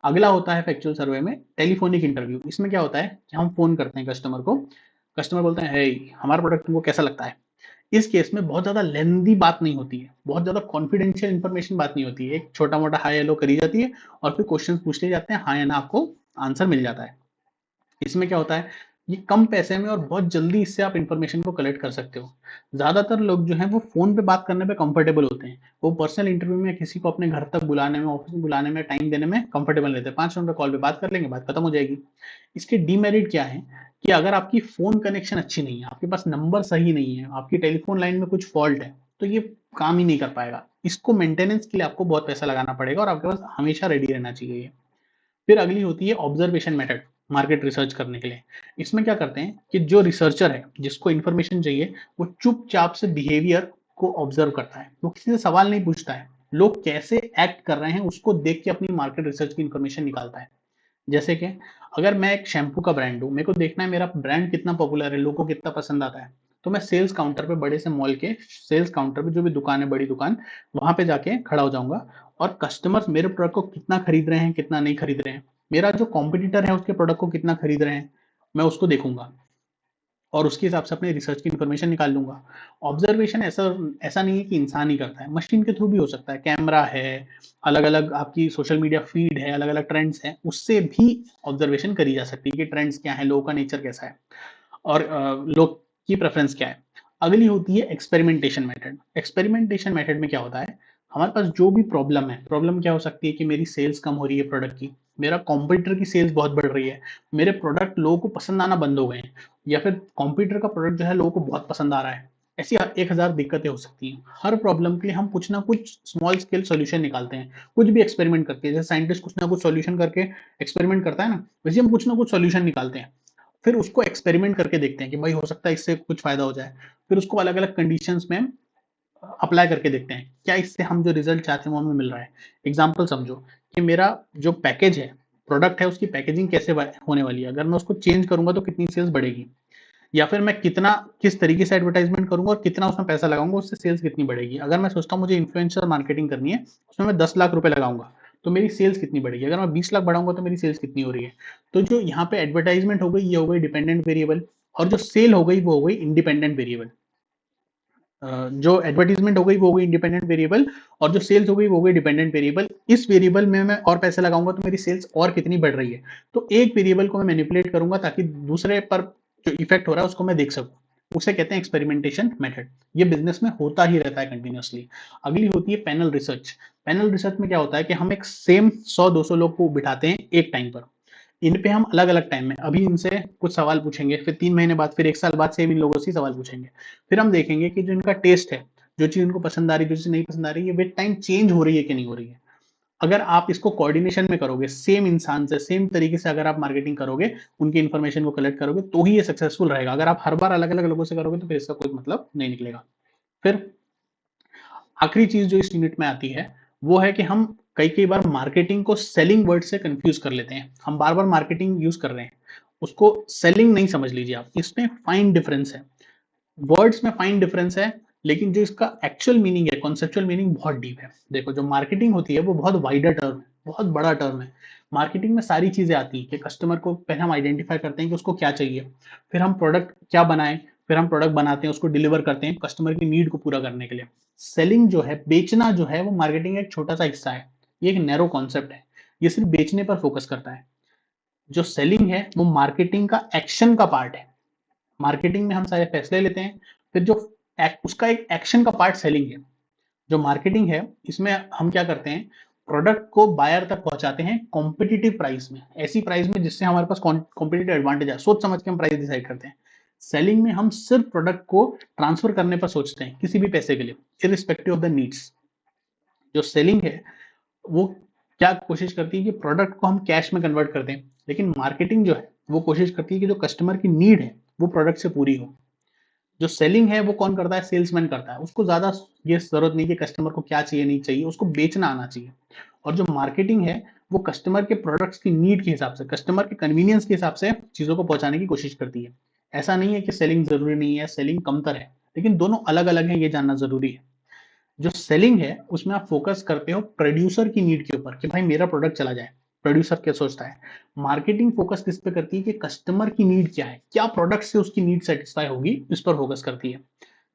S1: अगला होता है फैक्चुअल सर्वे में टेलीफोनिक इंटरव्यू। इसमें क्या होता है कि हम फोन करते हैं कस्टमर को, कस्टमर बोलते हैं हे हमारा प्रोडक्ट तुमको कैसा लगता है। इस केस में बहुत ज्यादा लेंदी बात नहीं होती है, बहुत ज्यादा कॉन्फिडेंशियल इंफॉर्मेशन बात नहीं होती है, एक छोटा मोटा हाई हेलो करी जाती है और फिर क्वेश्चन पूछ लिए जाते हैं, हाँ या ना आपको आंसर मिल जाता है। इसमें क्या होता है, ये कम पैसे में और बहुत जल्दी इससे आप इंफॉर्मेशन को कलेक्ट कर सकते हो। ज्यादातर लोग जो हैं वो फोन पे बात करने पे कंफर्टेबल होते हैं, वो पर्सनल इंटरव्यू में किसी को अपने घर तक बुलाने में, ऑफिस में बुलाने में, टाइम देने में कंफर्टेबल रहते हैं। 5 मिनट का कॉल पे बात कर लेंगे, बात खत्म हो जाएगी। इसके डीमेरिट क्या है कि अगर आपकी फोन कनेक्शन अच्छी नहीं है, आपके पास नंबर सही नहीं है, आपकी टेलीफोन लाइन में कुछ फॉल्ट है, तो ये काम ही नहीं कर पाएगा। इसको मेंटेनेंस के लिए आपको बहुत पैसा लगाना पड़ेगा और आपके पास हमेशा रेडी रहना चाहिए। फिर अगली होती है ऑब्जर्वेशन मेथड, मार्केट रिसर्च करने के लिए। इसमें क्या करते हैं कि जो रिसर्चर है, जिसको इन्फॉर्मेशन चाहिए, वो चुपचाप से बिहेवियर को ऑब्जर्व करता है, वो किसी से सवाल नहीं पूछता है, लोग कैसे एक्ट कर रहे हैं उसको देख के अपनी मार्केट रिसर्च की इन्फॉर्मेशन निकालता है। जैसे कि अगर मैं एक शैम्पू का ब्रांड हूँ, मेरे को देखना है मेरा ब्रांड कितना पॉपुलर है, लोगों को कितना पसंद आता है, तो मैं सेल्स काउंटर पे, बड़े से मॉल के सेल्स काउंटर पे, जो भी दुकान है बड़ी दुकान, वहां पे जाके खड़ा हो जाऊंगा और कस्टमर्स मेरे प्रोडक्ट को कितना खरीद रहे हैं, कितना नहीं खरीद रहे हैं, मेरा जो कॉम्पिटिटर है उसके प्रोडक्ट को कितना खरीद रहे हैं, मैं उसको देखूंगा और उसके हिसाब से अपने रिसर्च की इन्फॉर्मेशन निकाल लूंगा। ऑब्जर्वेशन ऐसा ऐसा नहीं है कि इंसान ही करता है, मशीन के थ्रू भी हो सकता है, कैमरा है, अलग अलग आपकी सोशल मीडिया फीड है, अलग अलग ट्रेंड्स हैं, उससे भी ऑब्जर्वेशन करी जा सकती है कि ट्रेंड्स क्या है, लोगों का नेचर कैसा है और लोग की प्रेफरेंस क्या है। अगली होती है एक्सपेरिमेंटेशन मेथड। एक्सपेरिमेंटेशन मेथड में क्या होता है, हमारे पास जो भी प्रॉब्लम है, प्रॉब्लम क्या हो सकती है कि मेरी सेल्स कम हो रही है प्रोडक्ट की, मेरा कॉम्पिटिटर की सेल्स बहुत बढ़ रही है, मेरे प्रोडक्ट लोगों को पसंद आना बंद हो गए हैं, या फिर कॉम्पिटिटर का प्रोडक्ट जो है लोगों को बहुत पसंद आ रहा है। ऐसी 1000 दिक्कतें हो सकती हैं। हर प्रॉब्लम के लिए हम कुछ ना कुछ स्मॉल स्केल सॉल्यूशन निकालते हैं, कुछ भी एक्सपेरिमेंट करके, जैसे साइंटिस्ट कुछ ना कुछ सॉल्यूशन करके एक्सपेरिमेंट करता है ना, वैसे हम कुछ ना कुछ सॉल्यूशन निकालते हैं। फिर उसको एक्सपेरिमेंट करके देखते हैं कि भाई हो सकता है इससे कुछ फायदा हो जाए। फिर उसको अलग-अलग कंडीशंस में अप्लाई करके देखते हैं, क्या इससे हम जो रिजल्ट चाहते हैं वो हमें मिल रहा है। एग्जाम्पल समझो कि मेरा जो पैकेज है, प्रोडक्ट है, उसकी पैकेजिंग कैसे होने वाली है, अगर मैं उसको चेंज करूंगा तो कितनी सेल्स बढ़ेगी, या फिर मैं कितना किस तरीके से एडवर्टाइजमेंट करूंगा और कितना उसमें पैसा लगाऊंगा, उससे सेल्स कितनी बढ़ेगी। अगर मैं सोचता हूँ मुझे इन्फ्लुएंसर मार्केटिंग करनी है, उसमें मैं 10 लाख रुपए लगाऊंगा, तो मेरी सेल्स कितनी बढ़ेगी। अगर मैं 20 लाख बढ़ाऊंगा तो मेरी सेल्स कितनी हो रही है। तो जो यहाँ पे एडवर्टाइजमेंट हो गई, ये हो गई डिपेंडेंट वेरिएबल, और जो सेल हो गई वो हो गई इंडिपेंडेंट वेरिएबल। जो एडवर्टाइजमेंट हो गई वो हो गई इंडिपेंडेंट वेरिएबल, और जो सेल्स हो गई वो हो गई डिपेंडेंट वेरिएबल। इस वेरिएबल में मैं और पैसे लगाऊंगा तो मेरी सेल्स और कितनी बढ़ रही है। तो एक वेरिएबल को मैं मैनिपुलेट करूंगा ताकि दूसरे पर जो इफेक्ट हो रहा है उसको मैं देख सकूं। उसे कहते हैं एक्सपेरिमेंटेशन मेथड। ये बिजनेस में होता ही रहता है कंटिन्यूअसली। अगली होती है पैनल रिसर्च। पैनल रिसर्च में क्या होता है कि हम एक सेम 100-200 लोग को बिठाते हैं एक टाइम पर। इन पे हम अलग अलग टाइम में अभी इनसे कुछ सवाल पूछेंगे, फिर 3 महीने बाद, फिर 1 साल बाद सेम इन लोगों से सवाल पूछेंगे। फिर हम देखेंगे कि जो इनका टेस्ट है, जो चीज इनको पसंद आ रही है, जो चीज नहीं पसंद आ रही है, विद टाइम चेंज हो रही है कि नहीं हो रही है। अगर आप इसको कोऑर्डिनेशन में करोगे, सेम इंसान से सेम तरीके से अगर आप मार्केटिंग करोगे, उनकी इन्फॉर्मेशन को कलेक्ट करोगे, तो ही ये सक्सेसफुल रहेगा। अगर आप हर बार अलग अलग लोगों से करोगे तो फिर इसका कोई मतलब नहीं निकलेगा। फिर आखिरी चीज जो इस यूनिट में आती है वो है कि हम कई कई बार मार्केटिंग को सेलिंग वर्ड से कंफ्यूज कर लेते हैं। हम बार बार मार्केटिंग यूज कर रहे हैं, उसको सेलिंग नहीं समझ लीजिए आप। इसमें फाइन डिफरेंस है, वर्ड्स में फाइन डिफरेंस है, लेकिन जो इसका एक्चुअल मीनिंग है, कॉन्सेप्चुअल मीनिंग बहुत डीप है। देखो, जो मार्केटिंग होती है वो बहुत वाइडर टर्म है, बहुत बड़ा टर्म है। मार्केटिंग में सारी चीजें आती हैं कि कस्टमर को पहले हम आइडेंटिफाई करते हैं कि उसको क्या चाहिए, फिर हम प्रोडक्ट क्या बनाएं, फिर हम प्रोडक्ट बनाते हैं, उसको डिलीवर करते हैं कस्टमर की नीड को पूरा करने के लिए। सेलिंग जो है, बेचना जो है, वो मार्केटिंग का एक छोटा सा हिस्सा है। ये एक नैरो कॉन्सेप्ट है, ये सिर्फ बेचने पर फोकस करता है। जो सेलिंग है वो मार्केटिंग का एक्शन का पार्ट है। मार्केटिंग में हम सारे फैसले लेते हैं, फिर जो उसका एक एक्शन का पार्ट सेलिंग है। जो मार्केटिंग है इसमें हम क्या करते हैं, प्रोडक्ट को बायर तक पहुंचाते हैं कॉम्पिटिटिव प्राइस में, ऐसी प्राइस में जिससे हमारे पास कॉम्पिटिटिव एडवांटेज है, सोच समझ के हम प्राइस डिसाइड करते हैं। सेलिंग में हम सिर्फ प्रोडक्ट को ट्रांसफर करने पर सोचते हैं, किसी भी पैसे के लिए, इरिस्पेक्टिव ऑफ द नीड्स। जो सेलिंग है वो क्या कोशिश करती है कि प्रोडक्ट को हम कैश में कन्वर्ट कर दें, लेकिन मार्केटिंग जो है वो कोशिश करती है कि जो कस्टमर की नीड है वो प्रोडक्ट से पूरी हो। जो सेलिंग है वो कौन करता है, सेल्समैन करता है। उसको ज्यादा ये जरूरत नहीं कि कस्टमर को क्या चाहिए नहीं चाहिए, उसको बेचना आना चाहिए। और जो मार्केटिंग है वो कस्टमर के प्रोडक्ट्स की नीड के हिसाब से, कस्टमर के कन्वीनियंस के हिसाब से चीजों को पहुंचाने की कोशिश करती है। ऐसा नहीं है कि सेलिंग जरूरी नहीं है, सेलिंग कमतर है, लेकिन दोनों अलग अलग है, ये जानना जरूरी है। जो सेलिंग है उसमें आप फोकस करते हो प्रोड्यूसर की नीड के ऊपर कि भाई मेरा प्रोडक्ट चला जाए, प्रोड्यूसर क्या सोचता है। मार्केटिंग फोकस किस पे करती है कि कस्टमर की नीड क्या है, क्या प्रोडक्ट से उसकी नीड सेटिस्फाई होगी, इस पर फोकस करती है।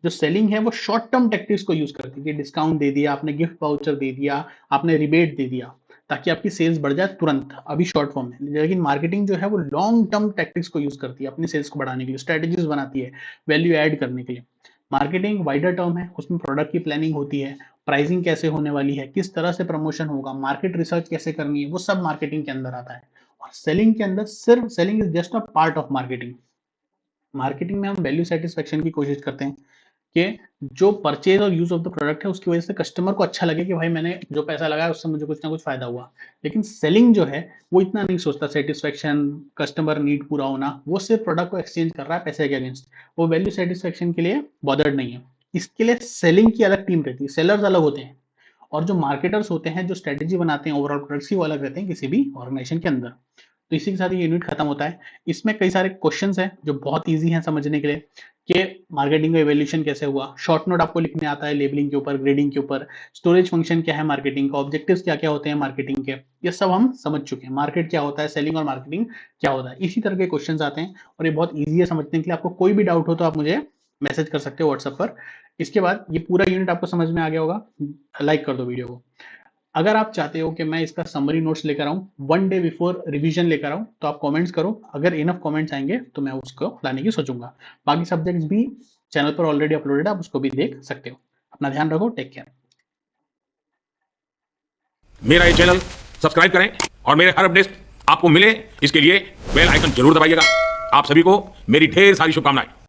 S1: जो सेलिंग है वो शॉर्ट टर्म टैक्टिक्स को यूज करती है कि डिस्काउंट दे दिया आपने, गिफ्ट वाउचर दे दिया आपने, रिबेट दे दिया, ताकि आपकी सेल्स बढ़ जाए तुरंत, अभी शॉर्ट फॉर्म में। लेकिन मार्केटिंग जो है वो लॉन्ग टर्म टैक्टिक्स को यूज करती है अपनी सेल्स को बढ़ाने के लिए, स्ट्रेटेजीज बनाती है वैल्यू ऐड करने के लिए। मार्केटिंग वाइडर टर्म है, उसमें प्रोडक्ट की प्लानिंग होती है, प्राइसिंग कैसे होने वाली है, किस तरह से प्रमोशन होगा, मार्केट रिसर्च कैसे करनी है, वो सब मार्केटिंग के अंदर आता है। और सेलिंग के अंदर सिर्फ selling is just a part of marketing. Marketing में हम वैल्यू सेटिस्फेक्शन की कोशिश करते हैं कि जो परचेज और यूज ऑफ द प्रोडक्ट है उसकी वजह से कस्टमर को अच्छा लगे कि भाई मैंने जो पैसा लगाया उससे मुझे कुछ ना कुछ फायदा हुआ। लेकिन सेलिंग जो है वो इतना नहीं सोचता, सेटिस्फेक्शन, कस्टमर नीड पूरा होना, वो सिर्फ प्रोडक्ट को एक्सचेंज कर रहा है पैसे के अगेंस्ट, वो वैल्यू सेटिस्फेक्शन के लिए बॉदर्ड नहीं है। इसके लिए सेलिंग की अलग टीम रहती है, सेलर्स अलग होते हैं, और जो मार्केटर्स होते हैं, जो स्ट्रेटेजी बनाते हैं ओवरऑल प्रोडक्ट्स की, वो अलग रहते हैं किसी भी ऑर्गेनाइजेशन के अंदर। तो इसी के साथ ये यूनिट खत्म होता है। इसमें कई सारे क्वेश्चंस हैं जो बहुत इजी हैं समझने के लिए, कि मार्केटिंग का इवोल्यूशन कैसे हुआ, शॉर्ट नोट आपको लिखने आता है लेबलिंग के ऊपर, ग्रेडिंग के ऊपर, स्टोरेज फंक्शन क्या है मार्केटिंग का, ऑब्जेक्टिव्स क्या क्या होते हैं मार्केटिंग के, ये सब हम समझ चुके हैं। मार्केट क्या होता है, सेलिंग और मार्केटिंग क्या होता है, इसी तरह के क्वेश्चंस आते हैं, और ये बहुत ईजी है समझने के लिए। आपको कोई भी डाउट हो तो आप मुझे मैसेज कर सकते हो व्हाट्सएप पर। इसके बाद ये पूरा यूनिट आपको समझ में आ गया होगा, लाइक कर दो वीडियो को। अगर आप चाहते हो कि मैं इसका समरी नोट्स लेकर आऊं, 1 डे बिफोर रिवीजन लेकर आऊं, तो आप कमेंट्स करो। अगर इनफ कमेंट्स आएंगे तो मैं उसको लाने की सोचूंगा। बाकी सब्जेक्ट्स भी चैनल पर ऑलरेडी अपलोडेड है, आप उसको भी देख सकते हो। अपना ध्यान रखो, टेक केयर।
S2: मेरा ये चैनल सब्सक्राइब करें और मेरे हर अपडेट आपको मिले, इसके लिए बेल आइकन जरूर दबाइएगा। आप सभी को मेरी ढेर सारी शुभकामनाएं।